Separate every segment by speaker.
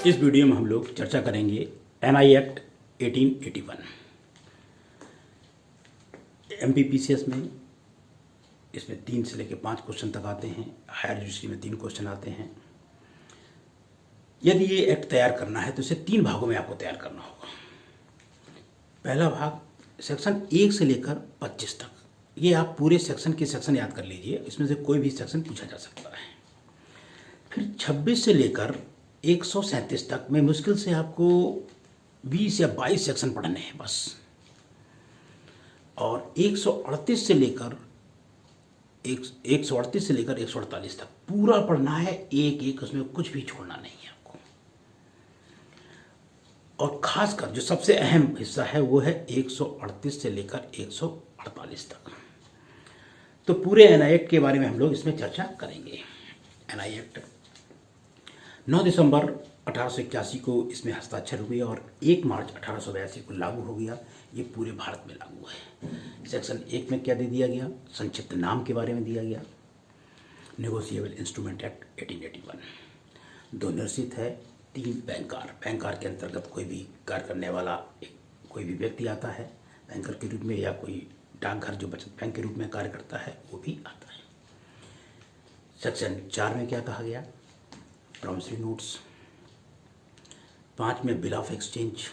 Speaker 1: इस वीडियो में हम लोग चर्चा करेंगे एनआई एक्ट 1881। एमपीपीसीएस में इसमें 3 से लेकर 5 क्वेश्चन तक आते हैं। हायर जुडिशरी में 3 क्वेश्चन आते हैं। यदि ये एक्ट तैयार करना है तो इसे 3 भागों में आपको तैयार करना होगा। पहला भाग सेक्शन 1 से लेकर 25 तक, ये आप पूरे सेक्शन के सेक्शन याद कर लीजिए, इसमें से कोई भी सेक्शन पूछा जा सकता है। फिर 26 से लेकर 137 तक में मुश्किल से आपको 20 या 22 सेक्शन पढ़ने हैं बस। और 138 से लेकर 148 तक पूरा पढ़ना है, एक एक, उसमें कुछ भी छोड़ना नहीं है आपको। और खासकर जो सबसे अहम हिस्सा है वो है 138 से लेकर 148 तक। तो पूरे एनआई एक्ट के बारे में हम लोग इसमें चर्चा करेंगे। एनआई एक्ट 9 दिसंबर 1881 को इसमें हस्ताक्षर हुए और 1 मार्च 1882 को लागू हो गया। ये पूरे भारत में लागू है। सेक्शन 1 में क्या दे दिया गया, संक्षिप्त नाम के बारे में दिया गया, नेगोशिएबल इंस्ट्रूमेंट एक्ट 1881। 2 निश्चित है, 3 बैंकर। बैंकर के अंतर्गत कोई भी कार्य करने वाला कोई भी व्यक्ति आता है बैंकर के रूप में, या कोई डाकघर जो बचत बैंक के रूप में कार्य करता है वो भी आता है। सेक्शन 4 में क्या कहा गया, प्रॉमिसरी नोट्स। 5 में बिल ऑफ एक्सचेंज।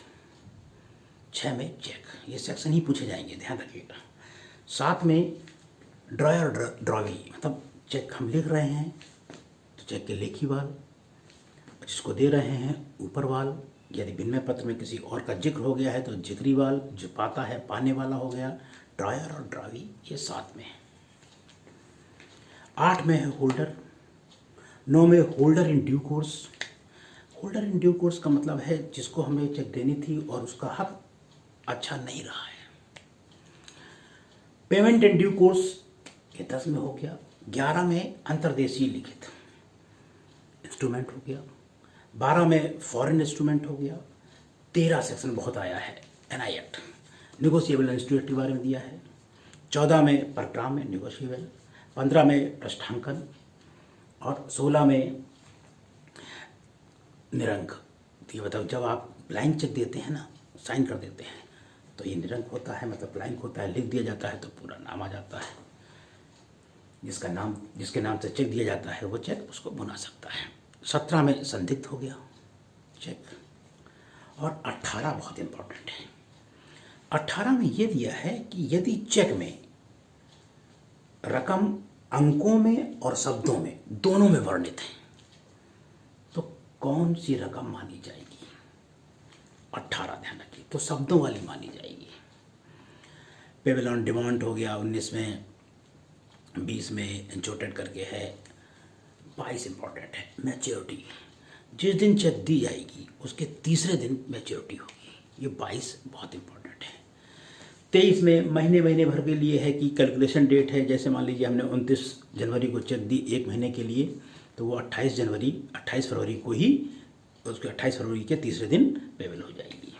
Speaker 1: 6 में चेक। ये सेक्शन ही पूछे जाएंगे, ध्यान रखिएगा। 7 में ड्रॉयर ड्रॉवी, मतलब चेक हम लिख रहे हैं तो चेक के लेखी वाल, जिसको दे रहे हैं ऊपर वाल। यदि विनिमय पत्र में किसी और का जिक्र हो गया है तो जिक्री वाल, जो पाता है पाने वाला हो गया। ड्रॉयर और ड्रॉवी ये 7 में है। 8 में है होल्डर। 9 में holder in due course. Holder in due course का मतलब है जिसको हमें चेक देनी थी और उसका हक अच्छा नहीं रहा है। पेमेंट इन ड्यू कोर्स ये 10 में हो गया। 11 में अंतर्देशीय लिखित इंस्ट्रूमेंट हो गया। 12 में फॉरेन इंस्ट्रूमेंट हो गया। 13 सेक्शन बहुत आया है एनआई एक्ट, नेगोशिएबल इंस्ट्रूमेंट के बारे में दिया है। 14 में परक्राम में नेगोशिएबल। 15 में पृष्ठांकन और 16 में निरंक। ये मतलब जब आप ब्लैंक चेक देते हैं ना, साइन कर देते हैं तो ये निरंक होता है, मतलब ब्लैंक होता है। लिख दिया जाता है तो पूरा नाम आ जाता है। जिसके नाम से चेक दिया जाता है वो चेक उसको भुना सकता है। 17 में संदिग्ध हो गया चेक। और 18 बहुत इंपॉर्टेंट है। 18 में ये दिया है कि यदि चेक में रकम अंकों में और शब्दों में दोनों में वर्णित है तो कौन सी रकम मानी जाएगी। 18 ध्यान रखिए, तो शब्दों वाली मानी जाएगी। पेबल ऑन डिमांड हो गया 19 में। 20 में इंचोटेड करके है। 22 इंपॉर्टेंट है, मैच्योरिटी। जिस दिन चेक दी जाएगी उसके तीसरे दिन मैच्योरिटी होगी। ये 22 बहुत इंपॉर्टेंट है। 23 में महीने भर के लिए है कि कैलकुलेशन डेट है। जैसे मान लीजिए हमने 29 जनवरी को चेक दी 1 महीने के लिए, तो वो 28 फरवरी को ही, उसके 28 फरवरी के तीसरे दिन पेबल हो जाएगी।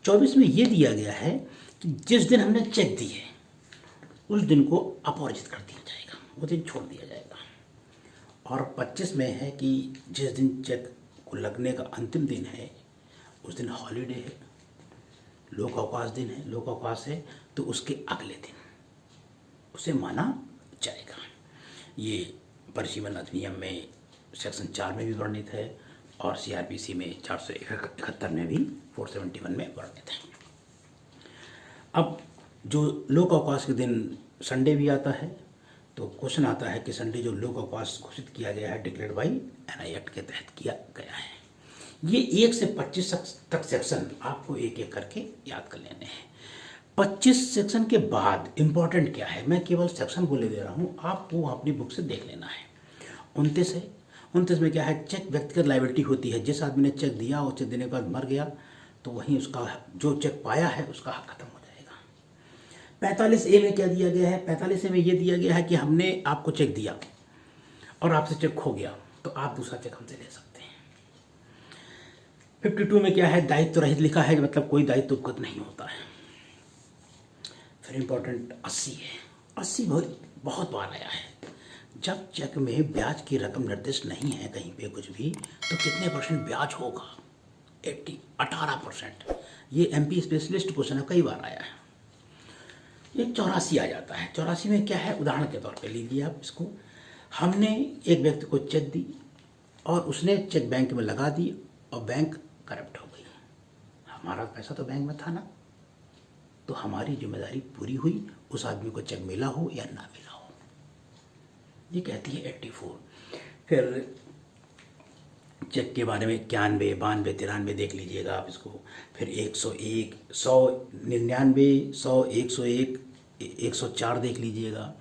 Speaker 1: 24 में ये दिया गया है कि जिस दिन हमने चेक दी है उस दिन को अपॉर्जित कर दिया जाएगा, वो दिन छोड़ दिया जाएगा। और 25 में है कि जिस दिन चेक को लगने का अंतिम दिन है उस दिन हॉलीडे है, लोक अवकाश दिन है, लोक अवकाश है, तो उसके अगले दिन उसे माना जाएगा। ये परिसीमन अधिनियम में सेक्शन 4 में भी वर्णित है और सीआरपीसी में 471 में भी 471 में वर्णित है। अब जो लोक अवकाश के दिन संडे भी आता है, तो क्वेश्चन आता है कि संडे जो लोक अवकाश घोषित किया गया है डिक्लेयर्ड बाई एनआई एक्ट के तहत किया गया है। ये 1 से 25 तक सेक्शन आपको एक एक करके याद कर लेने हैं। 25 सेक्शन के बाद इंपॉर्टेंट क्या है, मैं केवल सेक्शन बोले दे रहा हूँ, आपको अपनी बुक से देख लेना है। 29 है। 29 में क्या है, चेक व्यक्तिगत लायबिलिटी होती है। जिस आदमी ने चेक दिया और चेक देने के बाद मर गया तो वहीं उसका जो चेक पाया है उसका हक खत्म हो जाएगा। 45A में क्या दिया गया है, 45A में ये दिया गया है कि हमने आपको चेक दिया और आपसे चेक खो गया तो आप दूसरा चेक हमसे ले सकते हैं। 52 में क्या है, दायित्व रहित लिखा है, मतलब कोई दायित्व उपगत नहीं होता है। फिर इंपॉर्टेंट 80 है। 80 बहुत बार आया है। जब चेक में ब्याज की रकम निर्दिष्ट नहीं है कहीं पे कुछ भी, तो कितने परसेंट ब्याज होगा? 18%। ये MP स्पेशलिस्ट क्वेश्चन है, कई बार आया है। ये 84 आ जाता है। 84 में क्या है, उदाहरण के तौर पे लीजिए आप इसको। हमने एक व्यक्ति को चेक दी और उसने चेक बैंक में लगा दी और बैंक करप्ट हो गई। हमारा पैसा तो बैंक में था ना, तो हमारी जिम्मेदारी पूरी हुई, उस आदमी को चेक मिला हो या ना मिला हो। ये कहती है 84। फिर चेक के बारे में 91, 92, 93 देख लीजिएगा आप इसको। फिर 101, 100, 99, 100, 101, 104 देख लीजिएगा।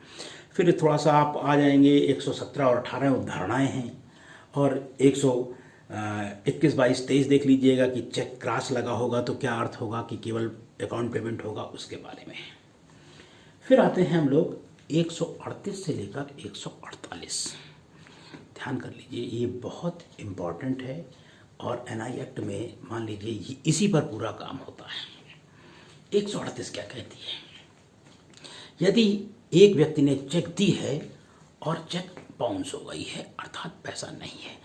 Speaker 1: फिर थोड़ा सा आप आ जाएंगे 117 और 18 अवधारणाएँ हैं, और 121, 22, 23 देख लीजिएगा कि चेक क्रॉस लगा होगा तो क्या अर्थ होगा कि केवल अकाउंट पेमेंट होगा, उसके बारे में। फिर आते हैं हम लोग 138 से लेकर 148। ध्यान कर लीजिए, ये बहुत इम्पॉर्टेंट है और NI एक्ट में मान लीजिए इसी पर पूरा काम होता है। 138 क्या कहती है? यदि एक व्यक्ति ने चेक दी है और चेक बाउंस हो गई है, अर्थात पैसा नहीं है,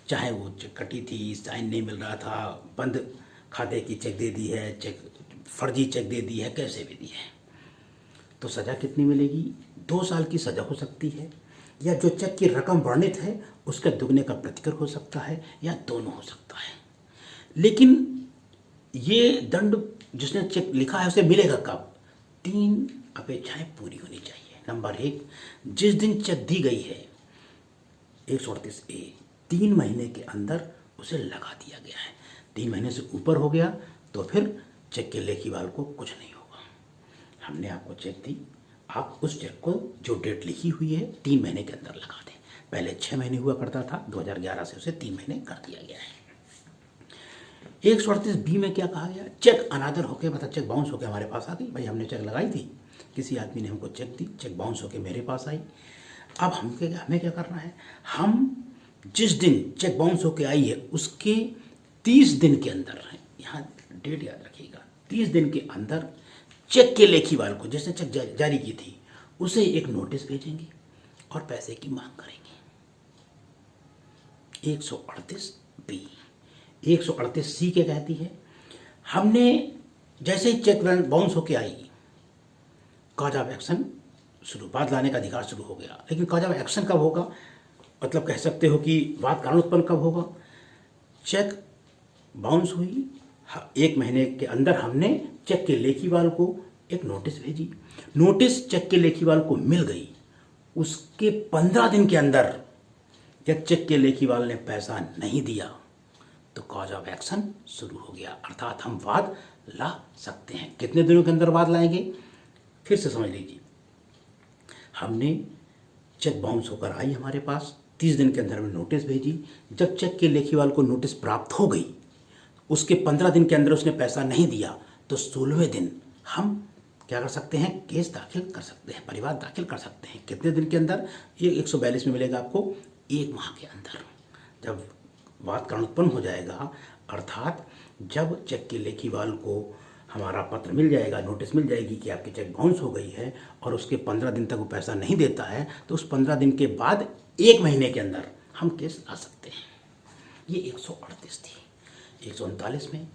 Speaker 1: चाहे वो चेक कटी थी, साइन नहीं मिल रहा था, बंद खाते की चेक दे दी है, चेक फर्जी चेक दे दी है, कैसे भी दी है, तो सज़ा कितनी मिलेगी? 2 साल की सज़ा हो सकती है, या जो चेक की रकम वर्णित है उसके दुगने का प्रतिकर हो सकता है, या दोनों हो सकता है। लेकिन ये दंड जिसने चेक लिखा है उसे मिलेगा कब? 3 अपेक्षाएं पूरी होनी चाहिए। नंबर 1, जिस दिन चेक दी गई है 138A, 3 महीने के अंदर उसे लगा दिया गया है। 3 महीने से ऊपर हो गया तो फिर चेक के लेखीवाल को कुछ नहीं होगा। हमने आपको चेक दी, आप उस चेक को जो डेट लिखी हुई है 3 महीने के अंदर लगा दें। पहले 6 महीने हुआ करता था, 2011 से उसे 3 महीने कर दिया गया है। 138B में क्या कहा गया? चेक अनादर होके, मतलब चेक बाउंस होके हमारे पास आ गई। भाई हमने चेक लगाई थी, किसी आदमी ने हमको चेक दी, चेक बाउंस होके मेरे पास आई। अब हमें क्या करना है? हम जिस दिन चेक बाउंस होके आई है उसके 30 दिन के अंदर, यहाँ डेट याद रखिएगा, 30 दिन के अंदर चेक के लेखीवाल को, जिसने चेक जारी की थी, उसे एक नोटिस भेजेंगे और पैसे की मांग करेंगे। 138B। 138C क्या कहती है? हमने जैसे ही चेक बाउंस होके आई, कॉज ऑफ एक्शन शुरू, बाद लाने का अधिकार शुरू हो गया। लेकिन कॉज ऑफ एक्शन कब होगा? मतलब कह सकते हो कि बाद कारण उत्पन्न कब होगा? चेक बाउंस हुई, 1 महीने के अंदर हमने चेक के लेखीवाल को एक नोटिस भेजी, नोटिस चेक के लेखीवाल को मिल गई, उसके 15 दिन के अंदर जब चेक के लेखीवाल ने पैसा नहीं दिया तो कॉज ऑफ एक्शन शुरू हो गया, अर्थात हम वाद ला सकते हैं। कितने दिनों के अंदर वाद लाएंगे? फिर से समझ लीजिए, हमने चेक बाउंस होकर आई हमारे पास, 30 दिन के अंदर हमने नोटिस भेजी, जब चेक के लेखीवाल को नोटिस प्राप्त हो गई, उसके 15 दिन के अंदर उसने पैसा नहीं दिया, तो 16वें दिन हम क्या कर सकते हैं? केस दाखिल कर सकते हैं, परिवाद दाखिल कर सकते हैं। कितने दिन के अंदर? ये 142 में मिलेगा आपको, 1 माह के अंदर जब वाद कारण उत्पन्न हो जाएगा, अर्थात जब चेक के लेखीवाल को हमारा पत्र मिल जाएगा, नोटिस मिल जाएगी कि आपकी चेक बाउंस हो गई है और उसके 15 दिन तक वो पैसा नहीं देता है, तो उस 15 दिन के बाद 1 महीने के अंदर हम केस ला सकते हैं। ये 138 थी। 139 में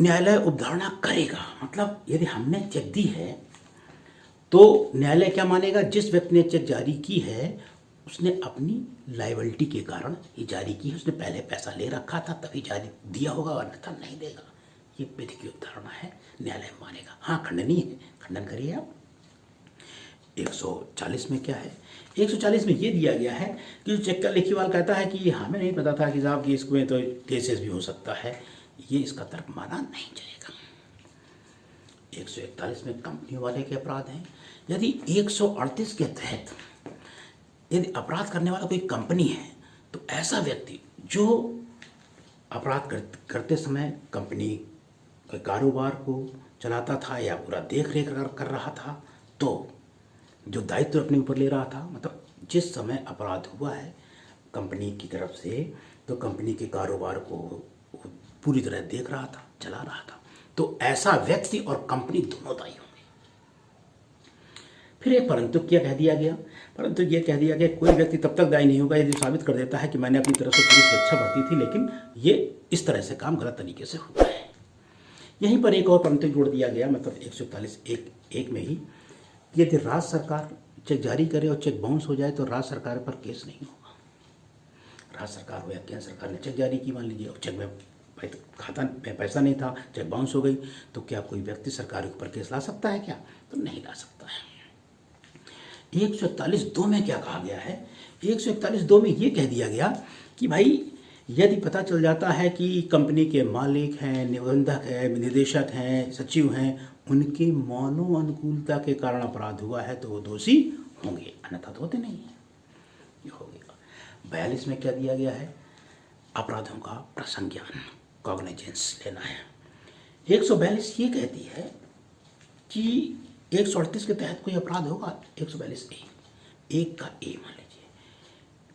Speaker 1: न्यायालय उपधारणा करेगा, मतलब यदि हमने चेक दी है तो न्यायालय क्या मानेगा? जिस व्यक्ति ने चेक जारी की है उसने अपनी लायबिलिटी के कारण ये जारी की है, उसने पहले पैसा ले रखा था तभी जारी दिया होगा, अन्यथा नहीं देगा। ये विधि की उपधारणा है, न्यायालय मानेगा। हाँ, खंडनीय है, खंडन करिए आप। 140 में क्या है? 140 में ये दिया गया है कि जो चेक का लेखीवाल कहता है कि हमें नहीं पता था कि साहब कि इसमें तो केसेस भी हो सकता है, ये इसका तर्क माना नहीं जाएगा। 141 में कंपनी वाले के अपराध हैं। यदि 138 के तहत यदि अपराध करने वाला कोई कंपनी है, तो ऐसा व्यक्ति जो अपराध करते समय कंपनी के कारोबार को चलाता था या पूरा देख रेख कर रहा था, तो जो दायित्व अपने ऊपर ले रहा था, मतलब जिस समय अपराध हुआ है कंपनी की तरफ से, तो कंपनी के कारोबार को पूरी तरह देख रहा था, चला रहा था, तो ऐसा व्यक्ति और कंपनी दोनों दायी होंगे। फिर एक परंतु क्या कह दिया गया, परंतु ये कह दिया गया कोई व्यक्ति तब तक दायी नहीं होगा यदि साबित कर देता है कि मैंने अपनी तरफ से पूरी सुरक्षा बरती थी, लेकिन ये इस तरह से काम गलत तरीके से हुआ है। यहीं पर एक और परंतु जोड़ दिया गया, मतलब 141(1) में ही, यदि राज्य सरकार चेक जारी करे और चेक बाउंस हो जाए तो राज्य सरकार पर केस नहीं होगा। राज्य सरकार हो या केंद्र सरकार ने चेक जारी की, मान लीजिए, और चेक में खाता में पैसा नहीं था, चेक बाउंस हो गई, तो क्या कोई व्यक्ति सरकार के ऊपर केस ला सकता है क्या? तो नहीं ला सकता है। 141(2) में क्या कहा गया है? 141(2) में ये कह दिया गया कि भाई यदि पता चल जाता है कि कंपनी के मालिक हैं, निबंधक हैं, निदेशक हैं, सचिव हैं, उनकी मानव अनुकूलता के कारण अपराध हुआ है तो वो दोषी होंगे, अन्यथा तो होते नहीं हैं। ये हो गया। 42 में क्या दिया गया है? अपराधों का प्रसंज्ञान, कॉग्निजेंस लेना है। 142 ये कहती है कि 138 के तहत कोई अपराध होगा, 142(a), 1 का ए मान लीजिए,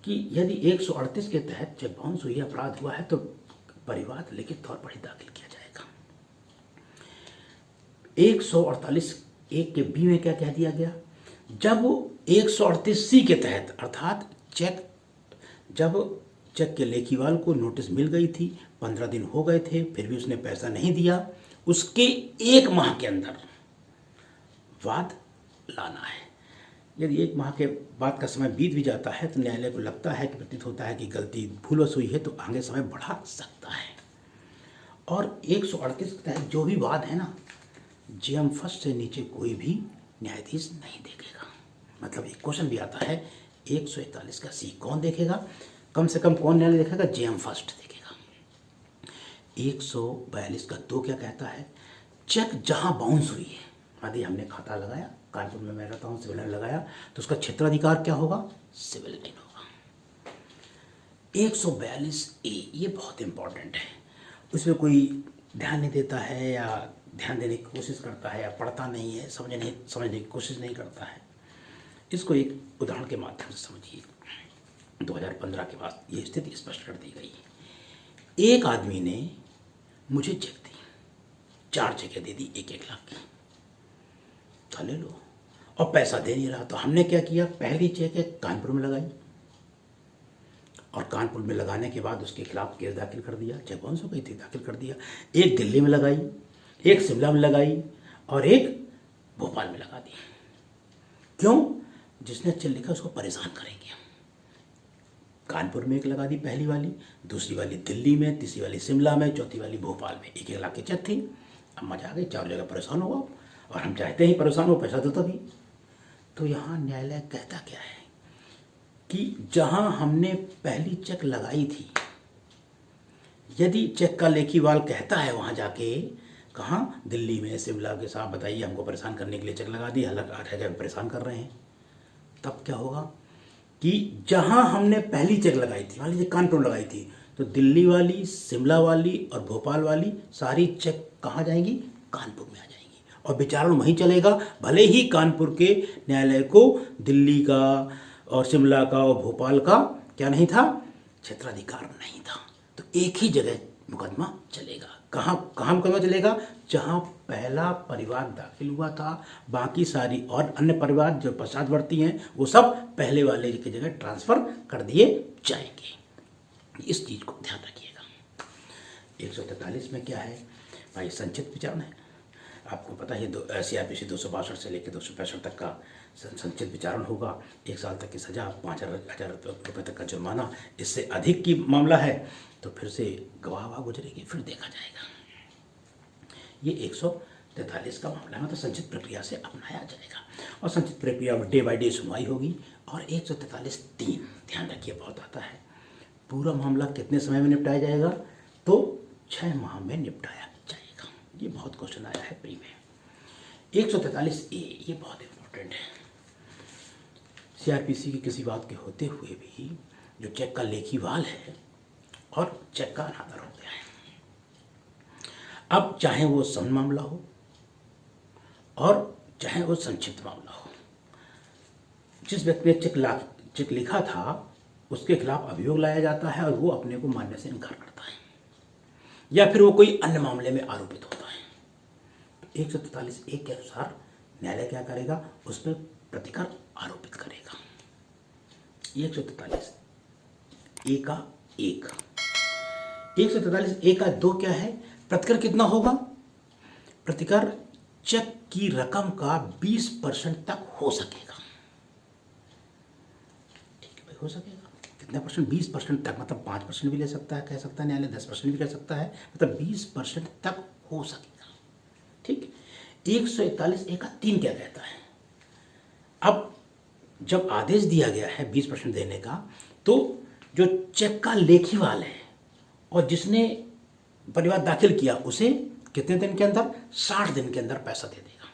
Speaker 1: कि यदि 138 के तहत चेक बाउंस हुई, अपराध हुआ है तो परिवाद लिखित तौर पर ही दाखिल किया जाएगा। 148(1) के बी में क्या कह दिया गया? जब 138(c) के तहत, अर्थात जब चेक के लेखीवाल को नोटिस मिल गई थी, 15 दिन हो गए थे, फिर भी उसने पैसा नहीं दिया, उसके 1 माह के अंदर वाद लाना है। यदि 1 माह के बाद का समय बीत भी जाता है तो न्यायालय को लगता है कि प्रतीत होता है कि गलती भूलवश हुई है तो आगे समय बढ़ा सकता है। और 138 के तहत जो भी वाद है ना, जेएम फर्स्ट से नीचे कोई भी न्यायाधीश नहीं देखेगा। मतलब एक क्वेश्चन भी आता है, 141 का सी कौन देखेगा? कम से कम कौन न्यायालय देखेगा? जेएम फर्स्ट देखेगा। 142 का 2 क्या कहता है? चेक जहां बाउंस हुई है, यदि हमने खाता लगाया, कानपुर में मैं रहता हूँ, सिविल लाइन लगाया, तो उसका क्षेत्राधिकार क्या होगा? सिविल लाइन होगा। 142(a) ये बहुत इंपॉर्टेंट है। उसमें कोई ध्यान नहीं देता है या ध्यान देने की कोशिश करता है या पढ़ता नहीं है, समझने की कोशिश नहीं करता है। इसको एक उदाहरण के माध्यम से समझिए। 2015 के बाद ये स्थिति स्पष्ट कर दी गई। एक आदमी ने मुझे चेक दी, 4 चेकें दे दी 1-1 लाख की, तो ले लो, और पैसा दे नहीं रहा। तो हमने क्या किया? पहली चेक है कानपुर में लगाई, और कानपुर में लगाने के बाद उसके खिलाफ केस दाखिल कर दिया, चेक बाउंस हो गई थी, दाखिल कर दिया। एक दिल्ली में लगाई, एक शिमला में लगाई, और एक भोपाल में लगा दी। क्यों? जिसने चेक लिखा उसको परेशान करेंगे हम। कानपुर में एक लगा दी पहली वाली, दूसरी वाली दिल्ली में, तीसरी वाली शिमला में, चौथी वाली भोपाल में। 1-1 लाख की चेक थी। अब मजा आ गई, 4 जगह परेशान हो आप, और हम चाहते हैं परेशान हो, पैसा दो तभी। तो यहाँ न्यायालय कहता क्या है कि जहाँ हमने पहली चेक लगाई थी, यदि चेक का लेखीवाल कहता है वहाँ जाके, कहाँ? दिल्ली में, शिमला के, साहब बताइए हमको परेशान करने के लिए चेक लगा दी, हालांकि 8 जगह परेशान कर रहे हैं, तब क्या होगा कि जहाँ हमने पहली चेक लगाई थी, मान लीजिए कानपुर में लगाई थी, तो दिल्ली वाली, शिमला वाली और भोपाल वाली सारी चेक कहाँ जाएंगी? कानपुर में आ जाएंगी, और विचारण वहीं चलेगा। भले ही कानपुर के न्यायालय को दिल्ली का और शिमला का और भोपाल का क्या नहीं था? क्षेत्राधिकार नहीं था। तो एक ही जगह मुकदमा चलेगा। कहाँ मुकदमा चलेगा? जहाँ पहला परिवाद दाखिल हुआ था, बाकी सारी और अन्य परिवाद जो पश्चातवर्ती हैं वो सब पहले वाले की जगह ट्रांसफर कर दिए जाएंगे। इस चीज़ को ध्यान रखिएगा। 143 में क्या है भाई? संचित विचारण है। आपको पता है CRPC 262 से लेकर 265 तक का संचित विचारण होगा। 1 साल तक की सजा, 5,000 रुपये तक का जुर्माना। इससे अधिक की मामला है तो फिर से गवाह गुजरेगी, फिर देखा जाएगा। ये 143 का मामला है, मतलब संचित प्रक्रिया से अपनाया जाएगा, और संचित प्रक्रिया में डे बाय डे सुनवाई होगी। और 143(3) ध्यान रखिए, बहुत आता है। पूरा मामला कितने समय में निपटाया जाएगा? तो 6 माह में निपटाया जाएगा। ये बहुत क्वेश्चन आया है प्री में। 143(a) ये बहुत इंपॉर्टेंट है। CRPC की किसी बात के होते हुए भी जो चेक का लेखीवाल है और चेक का अनादर हो गया है, अब चाहे वो समन मामला हो और चाहे वो संक्षिप्त मामला हो, जिस व्यक्ति ने चेक लिखा था उसके खिलाफ अभियोग लाया जाता है और वो अपने को मानने से इनकार करता है, या फिर वो कोई अन्य मामले में आरोपित होता है। 143(1) के अनुसार न्यायालय क्या करेगा? उस पर प्रतिकर आरोपित करेगा। 143 ए का 1, 143 ए का 2 क्या है? प्रतिकर कितना होगा? प्रतिकर चेक की रकम का 20% तक हो सकेगा। ठीक है भाई, हो सकेगा। कितने परसेंट? 20% तक, मतलब 5% भी ले सकता है, कह सकता है न्यायालय, 10% भी कह सकता है, मतलब 20% तक हो सकेगा। ठीक। 141 ए का 3 क्या कहता है? अब जब आदेश दिया गया है 20% देने का, तो जो चेक का लेखीवाल है और जिसने परिवाद दाखिल किया उसे कितने दिन के अंदर? 60 दिन के अंदर पैसा दे देगा।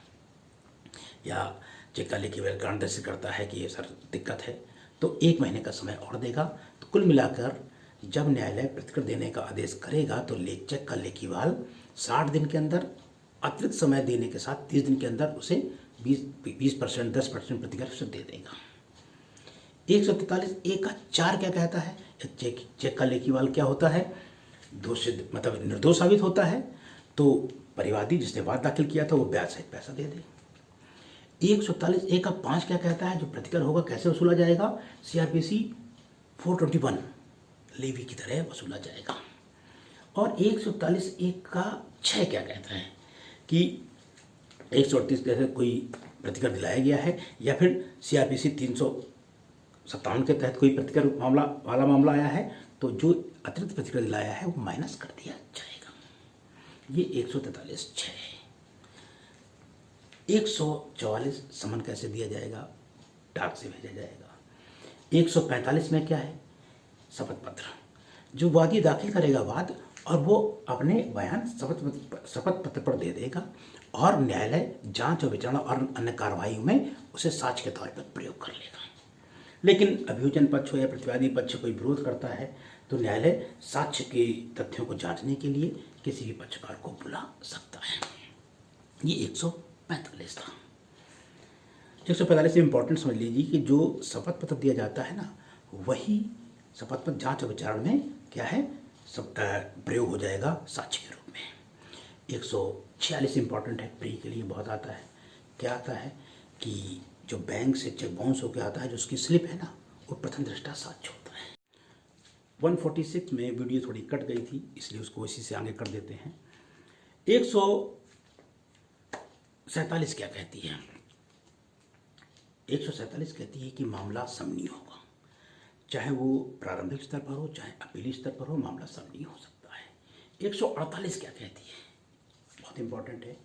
Speaker 1: या चेक का लेखीवाल ग्रांट दर्ज करता है कि ये सर दिक्कत है, तो 1 महीने का समय और देगा। तो कुल मिलाकर जब न्यायालय प्रतिकर देने का आदेश करेगा तो चेक का लेखीवाल 60 दिन के अंदर, अतिरिक्त समय देने के साथ 30 दिन के अंदर उसे 20% 10% प्रतिकर उसे दे देगा। 143 ए का 4 क्या कहता है? चेक का लेखीवाल क्या होता है? दोष सिद्ध, मतलब निर्दोष साबित होता है, तो परिवादी जिसने वाद दाखिल किया था वो ब्याज सहित पैसा दे दे। 147 ए का 5 क्या कहता है? जो प्रतिकर होगा कैसे वसूला जाएगा? CRPC 421 लेवी की तरह वसूला जाएगा। और 147 ए का 6 क्या कहता है? कि 138 जैसे कोई प्रतिकर दिलाया गया है या फिर CRPC 357 के तहत कोई प्रतिकर मामला आया है, तो जो अतिरिक्त प्रतिकर दिलाया है वो माइनस कर दिया जाएगा। ये 143 6 है। 144 समन कैसे दिया जाएगा? डाक से भेजा जाएगा। 145 में क्या है? शपथ पत्र। जो वादी दाखिल करेगा वाद और वो अपने बयान शपथ पत्र पर दे देगा और न्यायालय जांच और विचारणा और अन्य कार्रवाइयों में उसे साक्ष्य के तौर पर प्रयोग कर लेगा। लेकिन अभियोजन पक्ष हो या प्रतिवादी पक्ष कोई विरोध करता है तो न्यायालय साक्ष्य के तथ्यों को जांचने के लिए किसी भी पक्षकार को बुला सकता है। ये 145 था। 145 से इंपॉर्टेंट समझ लीजिए कि जो शपथ पत्र दिया जाता है ना, वही शपथ पत्र जांच और विचारण में क्या है? सब प्रयोग हो जाएगा साक्ष्य के रूप में। 146 इंपॉर्टेंट है, प्री के लिए बहुत आता है। क्या आता है कि जो बैंक से चेक बाउंस होकर आता है, जो उसकी स्लिप है ना, वो प्रथम दृष्टा साक्ष्य होता है। 146 में वीडियो थोड़ी कट गई थी, इसलिए उसको इसी से आगे कर देते हैं। 147 क्या कहती है? 147 कहती है कि मामला समनीय होगा, चाहे वो प्रारंभिक स्तर पर हो चाहे अपीली स्तर पर हो, मामला समनीय हो सकता है। 148 क्या कहती है? बहुत इंपॉर्टेंट है।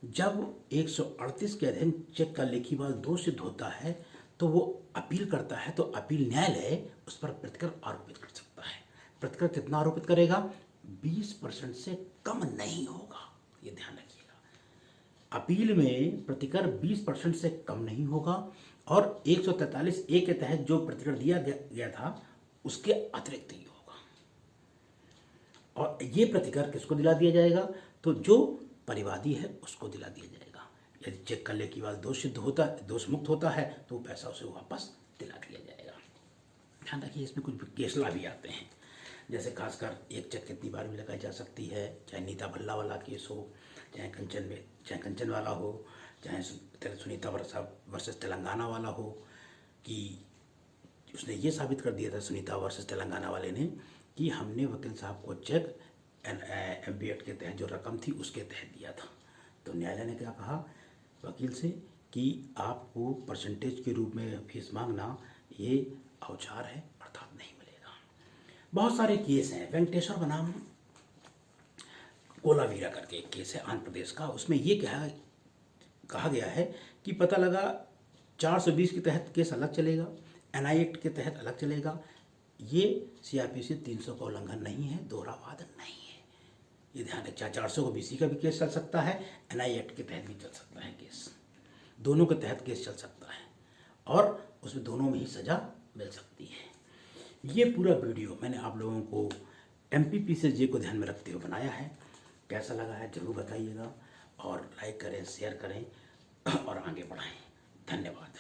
Speaker 1: जब 138 के अधीन चेक का लेखीवाल दोष सिद्ध होता है तो वो अपील करता है, तो अपील न्यायालय उस पर प्रतिकर आरोपित कर सकता है। प्रतिकर कितना आरोपित करेगा? 20% से कम नहीं होगा, ये ध्यान रखिएगा। अपील में प्रतिकर 20% से कम नहीं होगा और 143 ए के तहत जो प्रतिकर दिया गया था उसके अतिरिक्त ही होगा। और ये प्रतिकर किसको दिला दिया जाएगा? तो जो परिवादी है उसको दिला दिया जाएगा। यदि चेक का लेखीवाल दोष सिद्ध होता है, दोष मुक्त होता है, तो पैसा उसे वापस दिला दिया जाएगा। ध्यान रखिए, इसमें कुछ केसला भी आते हैं, जैसे खासकर एक चेक कितनी बार भी लगाई जा सकती है, चाहे नीता भल्ला वाला केस हो, चाहे कंचन वाला हो, चाहे सुनीता वर्सेस तेलंगाना वाला हो, कि उसने ये साबित कर दिया था सुनीता वर्सेस तेलंगाना वाले ने कि हमने वकील साहब को चेक MB एक्ट के तहत जो रकम थी उसके तहत दिया था। तो न्यायालय ने क्या कहा वकील से कि आपको परसेंटेज के रूप में फीस मांगना ये औचार है, अर्थात नहीं मिलेगा। बहुत सारे केस हैं। वेंकटेश्वर बनाम कोलावीरा करके एक केस है आंध्र प्रदेश का, उसमें ये कहा गया है कि पता लगा 420 के तहत केस अलग चलेगा, NI एक्ट के तहत अलग चलेगा। ये CRPC 300 का उल्लंघन नहीं है, दोहरा वाद नहीं है, ये ध्यान रखिए। 400 को BC का भी केस चल सकता है, NI एक्ट के तहत भी चल सकता है केस, दोनों के तहत केस चल सकता है और उसमें दोनों में ही सज़ा मिल सकती है। ये पूरा वीडियो मैंने आप लोगों को MPPCJ को ध्यान में रखते हुए बनाया है। कैसा लगा है ज़रूर बताइएगा और लाइक करें, शेयर करें और आगे बढ़ाएं। धन्यवाद।